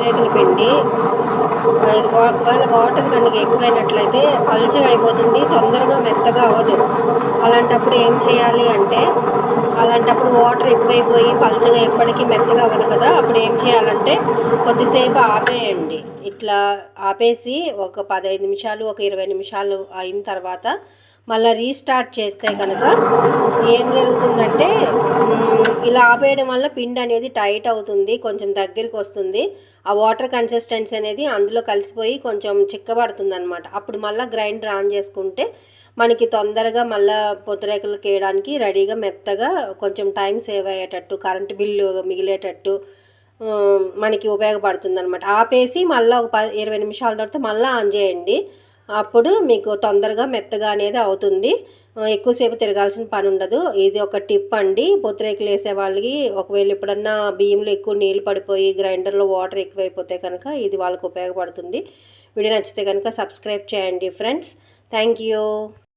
పూతరేకుల పిండి ఒకవేళ వాటర్ కనుక ఎక్కువైనట్లయితే పల్చగా అయిపోతుంది, తొందరగా మెత్తగా అవ్వదు. అలాంటప్పుడు ఏం చేయాలి అంటే, అలాంటప్పుడు వాటర్ ఎక్కువైపోయి పల్చగా ఎప్పటికీ మెత్తగా అవ్వదు కదా, అప్పుడు ఏం చేయాలంటే కొద్దిసేపు ఆపేయండి. ఇట్లా ఆపేసి ఒక 15 నిమిషాలు, ఒక 20 నిమిషాలు అయిన తర్వాత మళ్ళీ రీస్టార్ట్ చేస్తే కనుక ఏం జరుగుతుందంటే, ఇలా ఆపేయడం వల్ల పిండి అనేది టైట్ అవుతుంది, కొంచెం దగ్గరికి వస్తుంది. ఆ వాటర్ కన్సిస్టెన్సీ అనేది అందులో కలిసిపోయి కొంచెం చిక్కబడుతుంది అనమాట. అప్పుడు మళ్ళీ గ్రైండర్ ఆన్ చేసుకుంటే మనకి తొందరగా మళ్ళీ పూతరేకులకు వేయడానికి రెడీగా మెత్తగా కొంచెం టైం సేవ్ అయ్యేటట్టు, కరెంటు బిల్లు మిగిలేటట్టు మనకి ఉపయోగపడుతుంది అనమాట. ఆపేసి మళ్ళీ ఒక 20 నిమిషాల తర్వాత మళ్ళీ ఆన్ చేయండి. అప్పుడు మీకు తొందరగా మెత్తగా అనేది అవుతుంది, ఎక్కువసేపు తిరగాల్సిన పని ఉండదు. ఇది ఒక టిప్ అండి పూతరేకులు వేసే వాళ్ళకి. ఒకవేళ ఎప్పుడన్నా బియ్యంలో ఎక్కువ నీళ్ళు పడిపోయి గ్రైండర్లో వాటర్ ఎక్కువైపోతే కనుక ఇది వాళ్ళకి ఉపయోగపడుతుంది. వీడియో నచ్చితే కనుక సబ్స్క్రైబ్ చేయండి ఫ్రెండ్స్. Thank you.